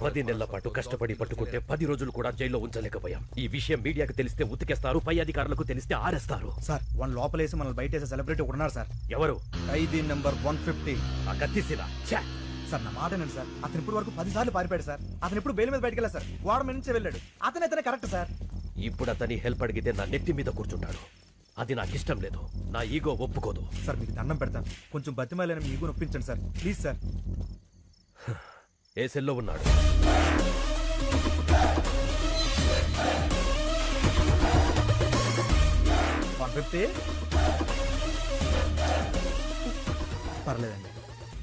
10 నెలల పాటు కష్టపడి పట్టుకుంటే 10 రోజులు కూడా జైల్లో ఉంచలేకపోయాం. ఈ విషయం మీడియాకు తెలిస్తే ఉతికేస్తారు, పై అధికారులకు తెలిస్తే ఆరేస్తారు. సార్ వన్ లోపలేసి మనల్ని బయటేసే సెలబ్రిటీ ఒకడున్నారు సార్. ఎవరు? ఖైదీ నెంబర్ 150. ఆ కత్తిసిన. సార్ నా మాటనండి సార్, అతను ఇప్పుడు వరకు 10 సార్లు పారిపోయాడు సార్. అతను ఇప్పుడు బెయిల్ మీద బయటకు వెళ్ళారు సార్, గోడ మీద నుంచి వెళ్ళాడు. అతనే కరెక్ట్ సార్. ఇప్పుడు అతని హెల్ప్ అడిగితే నా నెత్తి మీద కూర్చుంటాడు. అది నాకు ఇష్టం లేదు, నా ఈగో ఒప్పుకోదు. సార్ మీకు దండం పెడతాను, కొంచెం బతిమాలని మీ ఈగో నొప్పించండి సార్ ప్లీజ్ సార్. ఏ సెల్లో ఉన్నాడు? పర్లేదండి.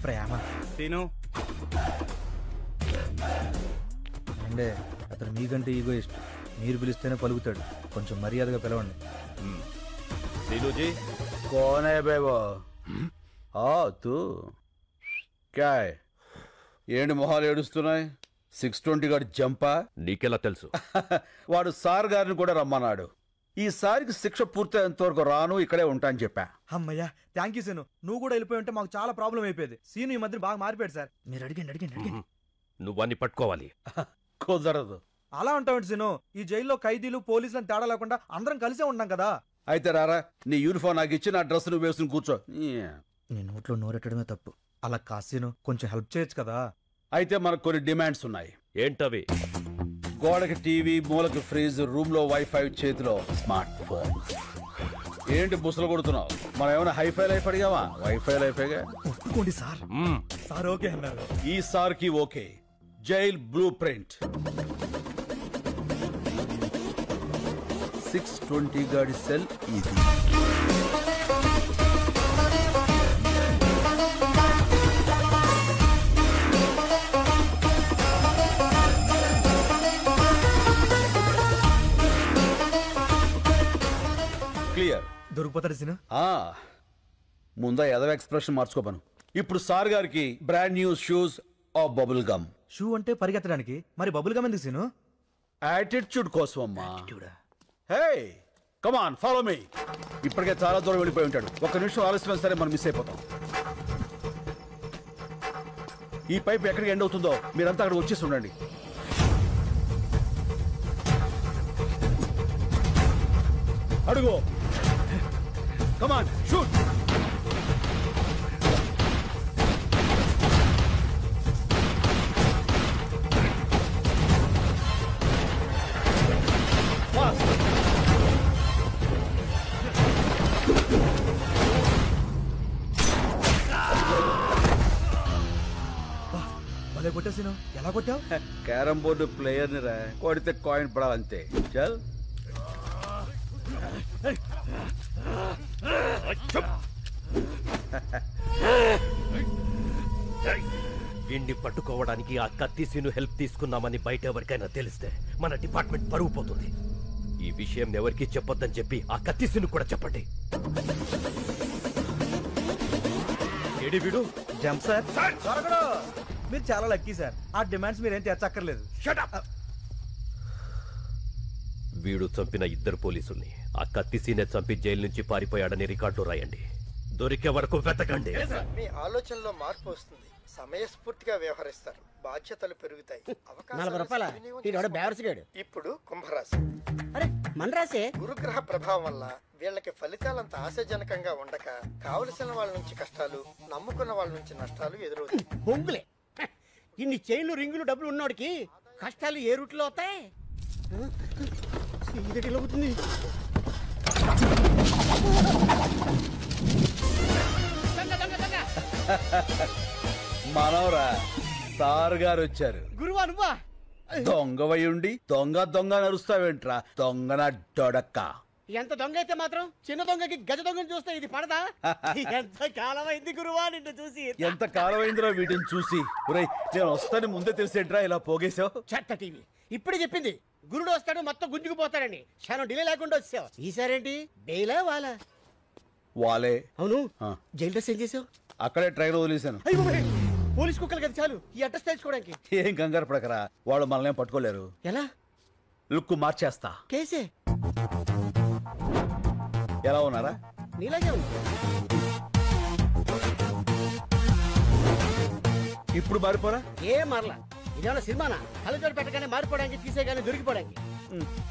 ప్రేమ సీను అంటే అతను మీకంటే ఈగో ఇష్టం, మీరు పిలిస్తేనే పలుకుతాడు. కొంచెం మర్యాదగా పిలవండి. सीनू कौन है बे वो? तू क्या है? ఏంటి మొహాలు ఏడుస్తున్నాయి? 620 గారి జంపా? నీకెలా తెలుసు? వాడు సార్ గారిని కూడా రమ్మన్నాడు. ఈసారికి శిక్ష పూర్తయ్యేంత వరకు రాను, ఇక్కడే ఉంటా అని చెప్పా. అమ్మయ్యా థ్యాంక్ యూ సీను. నువ్వు కూడా వెళ్ళిపోయి ఉంటే మాకు చాలా ప్రాబ్లం అయిపోయేది. సీను ఈ మధ్య బాగా మారిపోయాడు సార్. మీరు అడిగండి. నువ్వన్నీ పట్టుకోవాలి. కుదరదు. అలా ఉంటావు సీను. ఈ జైల్లో ఖైదీలు పోలీసులను తేడా లేకుండా అందరం కలిసే ఉన్నాం కదా. అయితే రారా, నీ యూనిఫామ్ నాకు ఇచ్చి నా డ్రెస్ నువ్వు వేసుకుని కూర్చో. నీ నోట్లో నోరెట్టడమే తప్పు. అలా కాసీను కొంచెం హెల్ప్ చేయొచ్చు కదా. అయితే మనకు కొన్ని డిమాండ్స్ ఉన్నాయి. ఏంటవి? గోడకి టీవీ, మూలకి ఫ్రిడ్జ్, రూమ్ లో వైఫై, చేతిలో స్మార్ట్ ఫోన్. ఏంటి బుసలు కొడుతున్నావు? మనం ఏమైనా హైఫై లైఫ్ అడిగావా? వైఫై లైఫేగా. ఒప్పుకోండి సార్. సార్ ఓకే అన్నారు. ఈ సార్ కి ఓకే. Jail blue print. 620 గాడి సెల్ ఇది. క్లియర్. దొరికిపోతాడు సీను. ముందా ఎదవ ఎక్స్ప్రెషన్ మార్చుకోపను. ఇప్పుడు సార్ గారికి బ్రాండ్ న్యూ షూస్ ఆ బబుల్ గమ్. షూ అంటే పరిగెత్తడానికి, మరి బబుల్ గమ్ ఎందుకు సీను? యాటిట్యూడ్ కోసం అమ్మా. Hey come on follow me. ఇప్పటికే చాలా దూరం వెళ్ళిపోయి ఉంటాడు. ఒక్క నిమిషం ఆలస్యమైన సరే మనం మిస్ అయిపోతాం. ఈ పైప్ ఎక్కడికి ఎండ్ అవుతుందో మీరంతా అక్కడ వచ్చేసి ఉండండి. అడుగు. Come on shoot. కొట్టేసిను. ఎలా కొట్టావు? క్యారం బోర్డు ప్లేయర్ ని రా, కొడితే కాయిన్ పడాలంతే. చల్. వీణ్ణి పట్టుకోవడానికి ఆ కత్తిసీను హెల్ప్ తీసుకున్నామని బయట ఎవరికైనా తెలిస్తే మన డిపార్ట్మెంట్ పరువు పోతుంది. ఈ విషయం ఎవరికి చెప్పొద్దని చెప్పి ఆ కత్తిసీను కూడా చెప్పండి. ఏడి వీడు? Jump sir. మీరు చాలా లక్కీ సార్. ఆ డిమాండ్స్ మీరేం తెచ్చక్కర్లేదు. వీడు చంపిన 2 పోలీసుల్ని ఆ కత్తిసీనే చంపి జైలు నుంచి పారిపోయాడని రికార్డు రాయండి. దొరికే వరకు వెతకండి. మీ ఆలోచనలో మార్పు వస్తుంది, సమయస్ఫూర్తిగా వ్యవహరిస్తారు, బాధ్యతలు పెరుగుతాయి. 40 రూపాయలు. ఇప్పుడు కుంభరాశి. అరే మన రాశి. గురుగ్రహ ప్రభావం వల్ల వీళ్ళకి ఫలితాలంత ఆశాజనకంగా ఉండక కావలసిన వాళ్ళ నుంచి కష్టాలు, నమ్ముకున్న వాళ్ళ నుంచి నష్టాలు ఎదురవుతాయి. బొంగులే. ఇన్ని చైన్లు, రింగులు, డబ్బులు ఉన్నోడికి కష్టాలు ఏ రూట్లో అవుతాయి? అవుతుంది. మనవరా, సార్ గారు వచ్చారు. గురువా నువ్వా? దొంగవై ఉండి దొంగ దొంగ నరుస్తావేంట్రా దొంగన డొడక్క. ఎంత దొంగ అయితే మాత్రం చిన్న దొంగకి గజ దొంగని చూస్తే ఇది పడదా? ఎంత కాలమైంది గురువా నిన్ను చూసి. ఎంత కాలమైందిరా వీటిని చూసి. నేను వస్తాను ముందే తెలిసేట్రా ఇలా పోగేశావు. చెత్త టీవీ ఇప్పుడే చెప్పింది. గురుడు వస్తాడు మొత్తం గుంజుకుపోతాడని. క్షణం డిలే లేకుండా వచ్చావు. ఈసారేంటి బెయిలా వాలా? వాలే. అవును ఆ. జైలు డ్రెస్ ఏం చేసావు? అక్కడే ట్రైన్ వదిలేశాను. అయ్యో బాబోయ్, పోలీస్ కుక్కలు కదా చాలు ఈ అడ్రస్ తెలుసుకోవడానికి. ఏం కంగారు పడకరా, వాళ్ళు మనల్ని పట్టుకోలేరు. ఎలా? లుక్ మార్చేస్తా. కేసే ఎలా ఉన్నారా? నీలాగే ఉంది. ఇప్పుడు మారిపోరా? ఏం మారలా. ఇదేమన్నా సినిమానా? కళ్ళజోడు పెట్టగానే మారిపోవడానికి, తీసేగానే దొరికిపోవడానికి.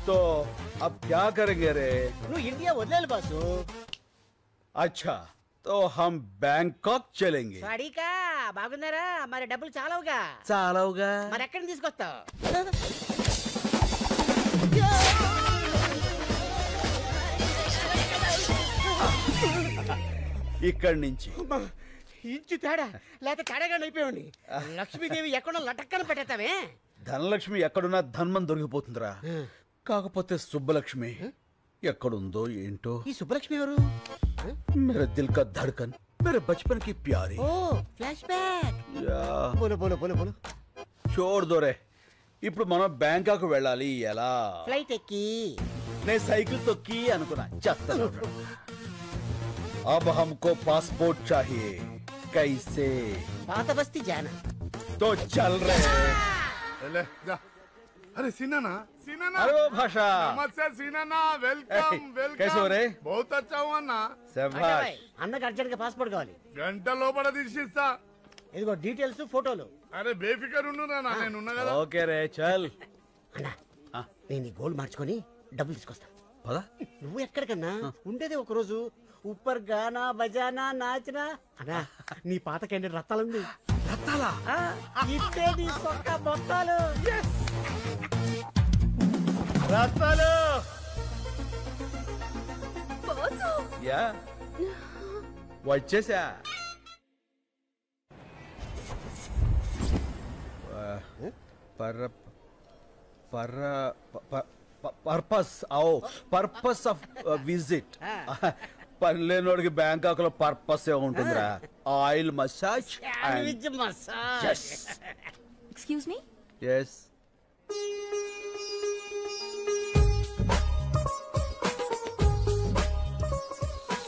तो अब क्या करेंगे रे? నువ్వు ఇండియా వదిలేయాలి బాసు. अच्छा तो हम बैंकॉक चलेंगे. వాడికా బాగున్నారా? మరి డబ్బులు చాలవుగా. చాలవుగా. మరి ఎక్కడిని తీసుకొస్తావు? ఇక్కడి నుంచి ఇంచు తేడా లేకపోతే తేడాగా అయిపోయాడి. లక్ష్మీదేవి ఎక్కడో లటక్కన పెట్టేస్తావే. ధనలక్ష్మి ఎక్కడున్నా ధన్మం దొరికిపోతుందిరా. కాకపోతే సుబ్బలక్ష్మి ఎక్కడుందో ఏంటో. ఈ సుబ్బలక్ష్మి ఎవరు? मेरे दिल का धड़कन, मेरे बचपन की प्यारी. ఓ ఫ్లాష్ బ్యాక్. యా, బోలో బోలో బోలో బోలో. छोड़ दो रे. ఇప్పుడు మనం బ్యాంకాక్ వెళ్ళాలి. ఎలా? ఫ్లైట్ ఎక్కి. నేను సైకిల్ తొక్కి అనుకున్నా. చెత్తలో अब हमको पासपोर्ट चाहिए. कैसे? పాత బస్తీ జానా. तो चल रहे. ले जा। अरे सीनाना सीनाना अरे वो भाषा. नमस्ते सीनाना वेलकम वेलकम कैसे हो रे? बहुत अच्छा हुआ ना శభాష్. అన్నకు అర్జెంట్ గా పాస్పోర్ట్ కావాలి. గంట లోపల తీసిస్తా. ఇదిగో డీటెయిల్స్ ఫోటోలు. అరే బేఫికర్ ఉండు నా నేను ఉన్నా కదా. ఓకే రే చల్. అన్నా నేను ఈ గోల్డ్ మార్చుకొని డబ్బులు తీసుకొస్తా. పద. నువ్వు ఎక్కడికన్నా ఉండేది ఒక రోజు. ఉప్పర్ గానా బజానా నాచనా. అన్నా నీ పాత క్యాండిడేట్ రత్తాలుంది. రత్తాలా? ఇట్టే నీ సొక్క మొత్తాలు. రత్తాలు. యా వచ్చేసా. Purpose purpose of visit. పని లేనోడికి బ్యాంకాక్ లో పర్పస్ ఏ ఉంటుందిరా. Oil massage. Sandwich massage. Excuse me. Yes.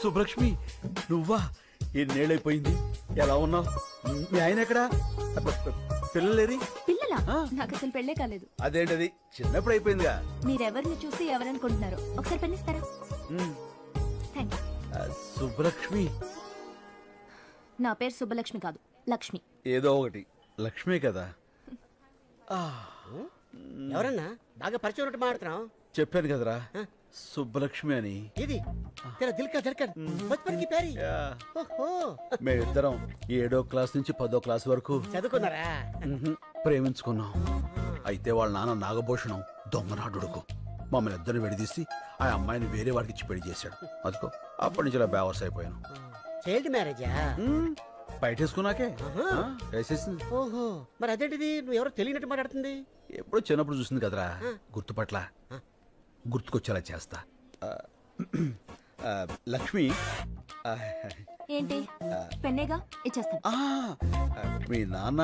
Subbalakshmi నువ్వా? ఎన్నేళ్ళైపోయింది. ఎలా ఉన్నావు? మీ ఆయన ఎక్కడా? పిల్లలేరి? పిల్లలా? నాకు అసలు పెళ్ళే కాలేదు. అదేంటది చిన్నప్పుడు అయిపోయిందిగా. మీరెవరిని చూసి ఎవరనుకుంటున్నారు? ఒకసారి పెళ్ళిస్తారా? Thank you. సుబ్బలక్ష్మి. నా పేరు సుబ్బలక్ష్మి కాదు, లక్ష్మి. ఏదో ఒకటి లక్ష్మే కదా. ఎవరన్నా బాగా పరిచయం ఉన్నట్టు మాట్లాడుతున్నావు? చెప్పాను కదరా సుబ్బలక్ష్మి అని. ఇది తెరా దిల్ కా ధడ్కన్ బచ్పన్ కి ప్యారీ. ఓహో మేమిద్దరం 7వ క్లాస్ నుంచి 10వ క్లాస్ వరకు చదువుకున్నారా? ప్రేమించుకున్నాం. అయితే వాళ్ళ నాన్న నాగభూషణం దొంగనాడుడుకు మమ్మల్ని ఇద్దరిని విడదీసి ఆ అమ్మాయిని వేరే వాడికి ఇచ్చి పెళ్లి చేశాడు. అదిగో అప్పటి నుంచి ఇలా బేవర్స్ అయిపోయాను. చైల్డ్ మ్యారేజా? బయటేసుకున్నాకే వేసేసింది. ఓహో మరి అదేంటిది నువ్వు ఎవరో తెలియనట్టు మాట్లాడుతుంది? ఎప్పుడో చిన్నప్పుడు చూసింది కదరా, గుర్తుపట్ల గుర్తుకొచ్చేలా చేస్తా. లక్ష్మి. ఏంటి పెన్నేగా ఇచ్చేస్తాను. మీ నాన్న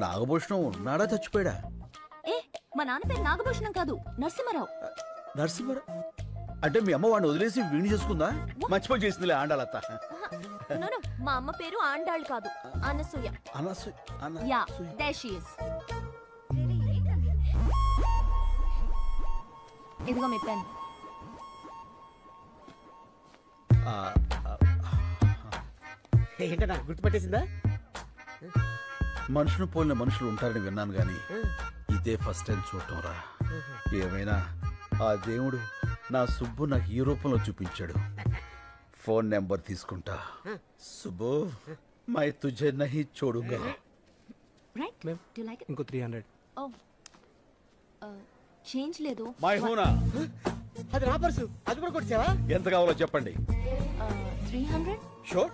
నాగభూషణం ఉన్నాడా చచ్చిపోయాడా? ఏ మా నాన్న పేరు నాగభూషణం కాదు, నరసింహారావు. నరసింహారావు అంటే మీ అమ్మ వాడిని వదిలేసి వీణి చేసుకుందా? మర్చిపోయి చేసిందిలే ఆండాలత్త. మా అమ్మ పేరు ఆండాళ్ కాదు, Anasuya. Yeah there she is. ఇదిగో మీ పెన్. ఏంటన్నా గుర్తుపట్టేసిందా? మనుషులు పోలిన మనుషులు ఉంటారని విన్నాను గాని ఇదే ఫస్ట్ టైం చూడటం రా. ఏమైనా ఆ దేవుడు నా సుబ్బు నాకు ఈ రూపంలో చూపించాడు. ఫోన్ నెంబర్ తీసుకుంటా. సుబ్బు మై తుజే నహీ చోడుగా. Right do like it? ఇంకో 300. ఓ చేంజ్ లేదు. మై హూనా. అది నా పర్సు, అది కూడా కొట్టావా? ఎంత కావాలో చెప్పండి. 300. Sure.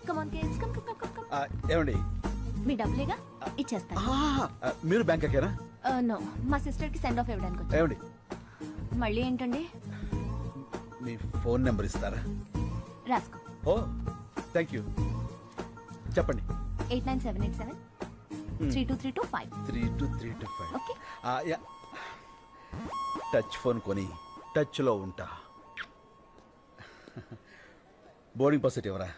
Come on kids come come come come. ఏమండి మీ డబ్బులేగా ఇచ్చేస్తాను. మీరు బ్యాంక్ ఎక్కారా? నో మా సిస్టర్ కి సెండ్ ఆఫ్ ఇవ్వడానికి వచ్చాను. ఏమండి మళ్ళీ ఏంటండి? మీ ఫోన్ నెంబర్ ఇస్తారా? రాసుకో. ఓ థ్యాంక్ యూ. చెప్పండి. 89787 32325. 32325. ఓకే. టచ్ ఫోన్ కొని టచ్ లో ఉంటా. బోర్డింగ్ పాస్ ఎవరా?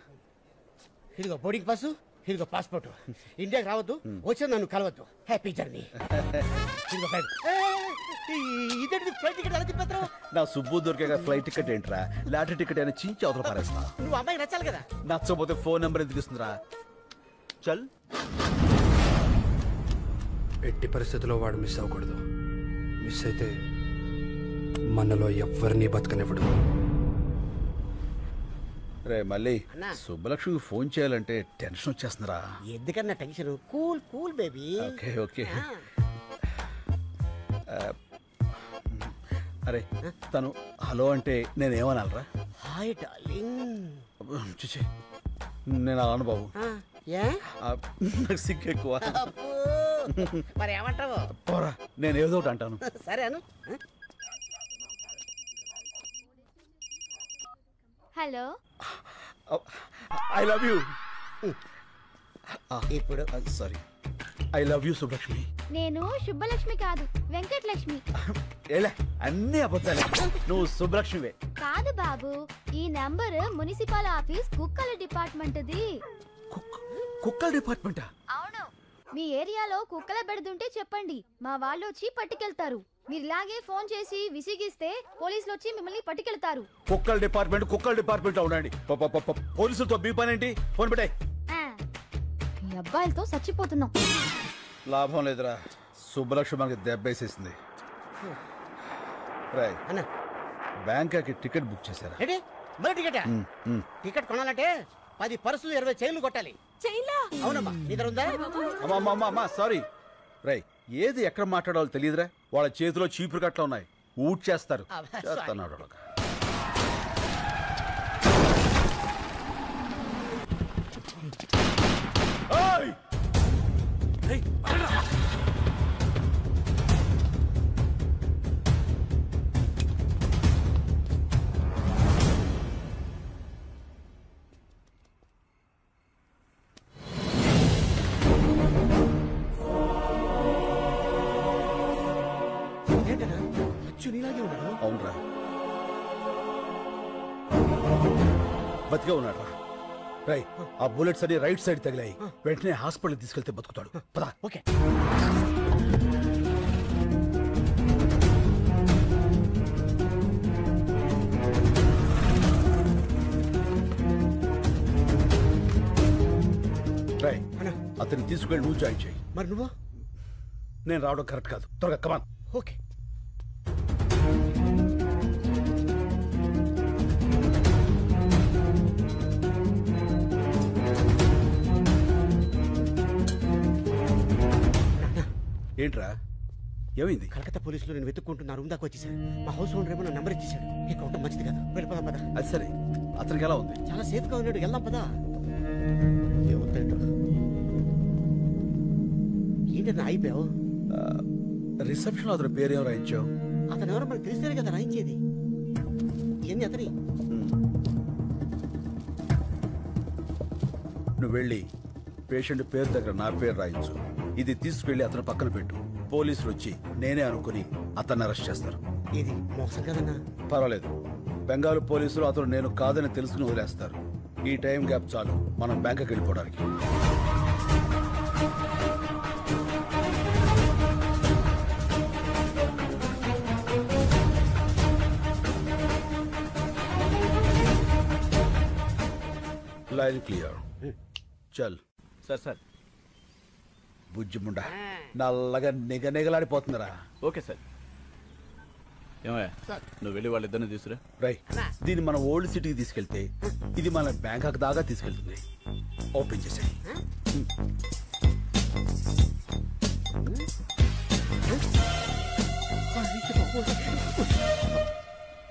ఇదిగో బోర్డింగ్ పాసు, ఇదిగో పాస్పోర్ట్. ఇండియాకి రావద్దు, వచ్చి నన్ను కలవద్దు. Happy journey. ఇదిగో బ్యాగ్. ఇదేంటి ఫ్లైట్ టికెట్ ఎలా తిప్పేస్తావు? నా సుబ్బు దొరికే ఫ్లైట్ టికెట్ ఏంట్రా, లాటరీ టికెట్ అయినా చించి అవతల పారేస్తా. నువ్వు అమ్మాయి నచ్చాలి కదా. నచ్చకపోతే ఫోన్ నెంబర్ ఎందుకు ఇస్తుందిరా? చల్. ఎట్టి పరిస్థితుల్లో వాడు మిస్ అవ్వకూడదు. మిస్ అయితే మనలో ఎవ్వరినీ బతకనివ్వడు. రే మళ్ళీ అన్నా. సుబ్బలక్ష్మికి ఫోన్ చేయాలంటే టెన్షన్ వచ్చేస్తుందిరా. ఎందుకన్నా tension? Cool cool baby. Okay okay. అరే తను హలో అంటే నేనేమనాలరా? Hi darling. చూచి నేను అలాను బాబు. ఏ నాకు సిగ్గు ఎక్కువ. అబ్బో. మరి ఏమంటావు? పోరా, నేను ఏదో ఒకటి అంటాను. సరే అను. Hello, I love you. ఇప్పుడు sorry, I love you Subbalakshmi. నేను శుభలక్ష్మి కాదు, వెంకటలక్ష్మి. ఏలే అన్నీ అబద్ధాలే, నువ్వు సుబ్బలక్ష్మివే. కాదు బాబు, ఈ నంబర్ మున్సిపల్ ఆఫీస్ కుక్కల డిపార్ట్మెంట్ది. కుక్కల డిపార్ట్మెంటా? అవును. మీ ఏరియాలో కుక్కల బెడదుంటే చెప్పండి, మా వాళ్ళు వచ్చి పట్టుకెళ్తారు. మీరు ఇలాగే ఫోన్ చేసి విసిగిస్తే పోలీసులు వచ్చి మిమ్మల్ని పట్టుకెళ్తారు. కుక్కల డిపార్ట్మెంట్ ఉండండి. పోలీసులతో మీ పని ఏంటి? ఫోన్ పెట్టాయి. మీ అబ్బాయిలతో చచ్చిపోతున్నాం. లాభం లేదురా, సుబ్బలక్ష్మి మనకి దెబ్బేసేసింది. రాయ్ అన్న, బ్యాంకాకి టికెట్ బుక్ చేశారా? ఏంటి మరి టికెట్? టికెట్ కొనాలంటే 10 పర్సులు 20 చైన్లు కొట్టాలి. చైన్లా? అవునమ్మా, నీ దగ్గర ఉందా? అమ్మా సారీ. రై ఏది ఎక్కడ మాట్లాడాలో తెలియదురా. వాళ్ళ చేతిలో చీపురు కట్ల ఉన్నాయి, ఊట్ చేస్తారు. చేస్తున్నాడు. అవునరా, బతికే ఉన్నాడు రా. రై ఆ బుల్లెట్స్ అన్ని రైట్ సైడ్ తగిలాయి. వెంటనే హాస్పిటల్ తీసుకెళ్తే బతుకుతాడు. పదా. ఓకే. రై అతన్ని తీసుకెళ్ళి నువ్వు జాయిన్ చేయి. మరి నువ్వు? నేను రావడం కరెక్ట్ కాదు. త్వరగా కమాన్. ఓకే. ఏంట్రా ఏమైంది? కలకత్తా పోలీసులు నేను వెతుక్కుంటున్నా రూమ్ దాకా వచ్చేసాను. మా హౌస్ ఓనర్ ఏమో నా నంబర్ ఇచ్చేసాడు. ఇక ఉండడం మంచిది కాదు. వెళ్ళిపోదాం పదా. అది సరే, అతనికి ఎలా ఉంది? చాలా సేఫ్ గా ఉన్నాడు. వెళ్దాం పదా. ఏంటన్నా అయిపోయావు? రిసెప్షన్ అతని పేరు ఏమో రాయించావు? అతను ఎవరో మనకు తెలిస్తేనే కదా రాయించేది. ఇవన్నీ అతని. నువ్వు వెళ్ళి పేషెంట్ పేరు దగ్గర నా పేరు రాయించు. ఇది తీసుకెళ్లి అతను పక్కన పెట్టు. పోలీసులు వచ్చి నేనే అనుకుని అతన్ని అరెస్ట్ చేస్తారు. ఇది మోసం కదన్నా. పర్వాలేదు, బెంగాల్ పోలీసులు అతను నేను కాదని తెలుసుకుని వదిలేస్తారు. ఈ టైం గ్యాప్ చాలు మనం బ్యాంకుకి వెళ్ళిపోవడానికి. Line clear. చల్. సార్ బుజ్జిముండా నల్లగా నిగనిగలాడిపోతుందిరా. Okay sir. ఏమయ్యా, నువ్వు వెళ్ళి వాళ్ళిద్దరిని తీసుకురా. రై దీన్ని మన ఓల్డ్ సిటీకి తీసుకెళ్తే ఇది మన బ్యాంకాక్ దాకా తీసుకెళ్తుంది. ఓపెన్ చేసేయి.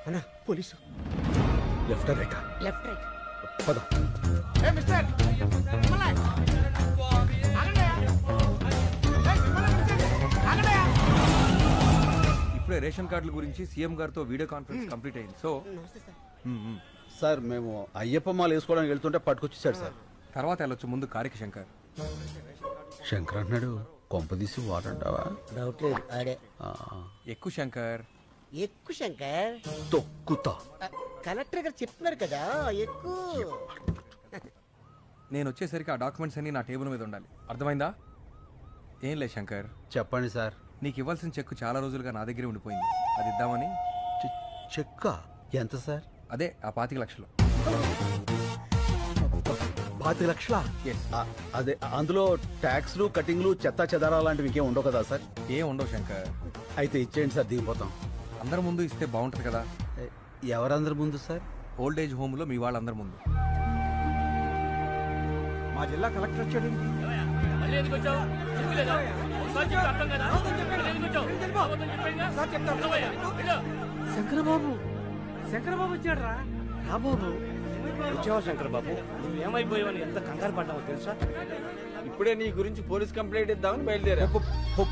అన్నా police. Left right? Left right. పద. ఇప్పుడే రేషన్ కార్డుల గురించి సీఎం గారితో వీడియో కాన్ఫరెన్స్ కంప్లీట్ అయింది. సో సార్ మేము అయ్యప్ప మాల వేసుకోవడానికి వెళ్తుంటే పట్టుకొచ్చేసాడు సార్. తర్వాత వెళ్ళొచ్చు, ముందు కారికి శంకర్. శంకర్ అన్నాడు, కొంపదీసి వాడంటావా? డౌట్ లేదు, ఆడే. ఎక్కువ శంకర్. ఎక్కువ శంకర్. తొక్కుతా. కలెక్టర్ గారు చెప్తున్నారు కదా ఎక్కువ. నేను వచ్చేసరికి ఆ డాక్యుమెంట్స్ అన్ని నా టేబుల్ మీద ఉండాలి, అర్థమైందా? ఏం లేదు శంకర్, చెప్పండి సార్. నీకు ఇవ్వాల్సిన చెక్కు చాలా రోజులుగా నా దగ్గరే ఉండిపోయింది, అది ఇద్దామని. చెక్క ఎంత సార్? అదే ఆ 25 లక్షలు. 25 లక్షలా? Yes. అదే అందులో ట్యాక్స్లు కటింగ్లు చెత్తా చెదారా లాంటివి ఇంకేం ఉండవు కదా సార్? ఏం ఉండవు శంకర్. అయితే ఇచ్చేయండి సార్, దిగిపోతాం. అందరి ముందు ఇస్తే బాగుంటుంది కదా. ఎవరందరి ముందు సార్? ఓల్డ్ ఏజ్ హోమ్లో మీ వాళ్ళందరి ముందు. మా జిల్లా కలెక్టర్ వచ్చాడు. శంకరబాబు, శంకరబాబు వచ్చాడు రా. బాబు వచ్చావా శంకరబాబు? నువ్వేమైపోయావని ఎంత కంగారు పడ్డావో తెలుసా? ఇప్పుడే నీ గురించి పోలీస్ కంప్లైంట్ ఇద్దామని బయలుదేరా.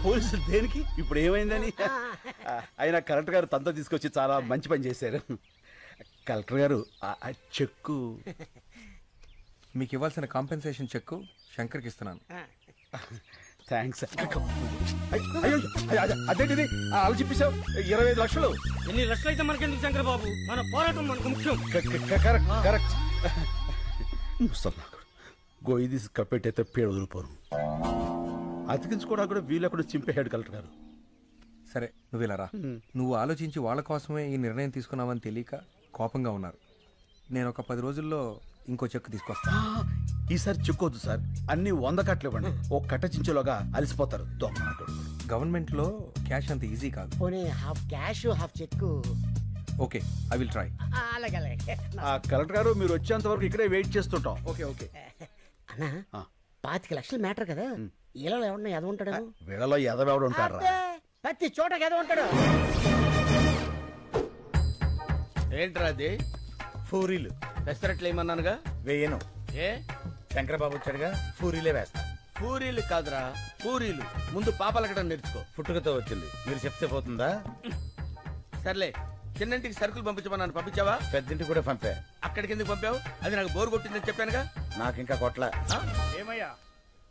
పోలీసులు దేనికి? ఇప్పుడు ఏమైందని? అయినా కలెక్టర్ గారు తనతో తీసుకొచ్చి చాలా మంచి పని చేశారు. కలెక్టర్ గారు ఆ చెక్కు మీకు ఇవ్వాల్సిన కాంపెన్సేషన్ చెక్కు శంకర్కి ఇస్తున్నాను. థ్యాంక్స్. అయ్యో అదేంటిది అలా చెప్పేశావు? 25 లక్షలు. ఎన్ని లక్షలు అయితే మనకెందుకు శంకరబాబు, మన పోరాటం మనకు ముఖ్యం. కరెక్ట్. గోయి తీసి కప్పెట్టయితే పేరు వదిలిపోరు. అతికించుకోవడానికి కూడా వీళ్ళెక్కడ చింపేశాడు కలెక్టర్ గారు. సరే నువ్వు ఇలా రా. నువ్వు ఆలోచించి వాళ్ళ కోసమే ఈ నిర్ణయం తీసుకున్నావని తెలియక కోపంగా ఉన్నారు. నేను ఒక 10 రోజుల్లో ఇంకో చెక్కు తీసుకొస్తా. ఈసారి చెక్కొద్దు సార్, అన్ని 100 కట్టలు ఇవ్వండి. ఒక కట్ట చించేలోగా అలసిపోతారు. గవర్నమెంట్ లో క్యాష్ అంత ఈజీ కాదు. పోనీ half cash half cheque. Okay, I will try. అలాగే అలాగే. కలెక్టర్ గారు మీరు వచ్చేంత వరకు ఇక్కడే వెయిట్ చేస్తుంటాం. ఓకే. అన్నా 25 లక్షలు మ్యాటర్ కదా, ఈలలో ఎవరన్నా ఎద ఉంటాడు? వీళ్ళలో ఎదవెవడు ఉంటారా? ప్రతి చోట ఎద ఉంటాడు. ఏంట్రా అది? పూరీలు పెసరట్లు ఏమన్నానుగా? వేయను. ఏ శంకరబాబు వచ్చాడుగా, పూరీలే వేస్తా. పూరీలు కాదురా, పూరీలు. ముందు పాపలకడం నేర్చుకో. పుట్టుకతో వచ్చింది, మీరు చెప్తే పోతుందా? సర్లే, చిన్నంటికి సరుకులు పంపించమన్నాను, పంపించావా? పెద్దింటికి కూడా పంపా. అక్కడికి ఎందుకు పంపావు? అది నాకు బోరు కొట్టిందని చెప్పానుగా. నాకు ఇంకా కొట్ల. ఏమయ్యా,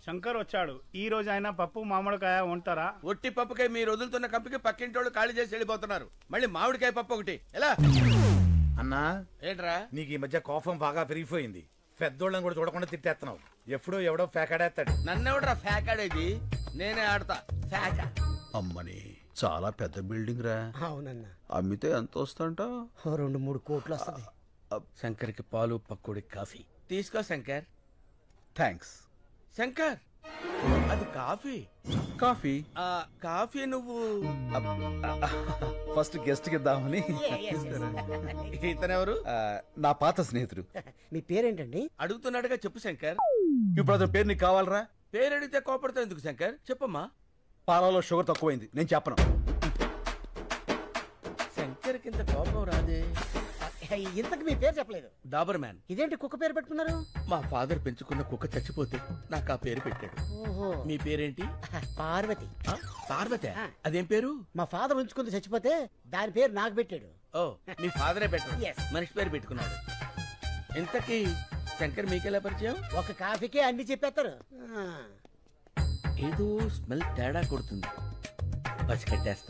శంకర్ వచ్చాడు. ఈ రోజు ఆయన పప్పు మామిడికాయ ఉంటారా? ఒట్టి పప్పుకాయ మీరు వదులుతున్న కంపికి పక్కింటోళ్ళు ఖాళీ చేసి వెళ్ళిపోతున్నారు. మళ్ళీ మామిడికాయ పప్పు ఒకటి ఎలా? అన్నా ఏంట్రా నీకు ఈ మధ్య కోపం బాగా పెరిగిపోయింది. పెద్దోళ్ళని కూడా చూడకుండా తిట్టేస్తున్నావు. ఎప్పుడో ఎవడో ఫేకాడేస్తాడు. నన్నెవడరా ఫేకాడేది? నేనే ఆడతా ఫేకా. అమ్మని చాలా పెద్ద బిల్డింగ్ రా. అవునన్నా. అమ్మితే ఎంత వస్తుంట? 2-3 కోట్లు వస్తుంది. శంకర్కి పాలు పక్కుడి కాఫీ తీసుకో శంకర్. థ్యాంక్స్ శంకర్, అది కాఫీ. కాఫీ కాఫీ నువ్వు ఫస్ట్ గెస్ట్ కి ఇద్దామని. ఇతనెవరు? నా పాత స్నేహితుడు. మీ పేరేంటండి? అడుగుతున్నాడుగా, చెప్పు శంకర్. ఇప్పుడు అతని పేరు నీకు కావాలరా? పేరు అడిగితే కోపడతావు ఎందుకు శంకర్? చెప్పమ్మా. పాలలో షుగర్ తక్కువైంది, నేను చెప్పను. శంకర్ కింద కోపం రాదే. ఇంతకు మీ పేరు చెప్పలేదు. డాబర్ మ్యాన్. ఇదేంటి కుక్క పేరు పెట్టుకున్నారు? మా ఫాదర్ పెంచుకున్న కుక్క చచ్చిపోతే నాకు ఆ పేరు పెట్టాడు. ఓహో. మీ పేరేంటి? పార్వతి. పార్వతి? అదేం పేరు? మా ఫాదర్ ఉంచుకుంది, చచ్చిపోతే దాని పేరు నాకు పెట్టాడు. ఓ, మీ ఫాదరే పెట్టాడు. Yes. మనిషి పేరు పెట్టుకున్నాడు. ఇంతకీ శంకర్ మీకెలా పరిచయం? ఒక కాఫీకే అన్ని చెప్పేస్తారు. ఏదో స్మెల్ తేడా కొడుతుంది, పసికట్టేస్తా.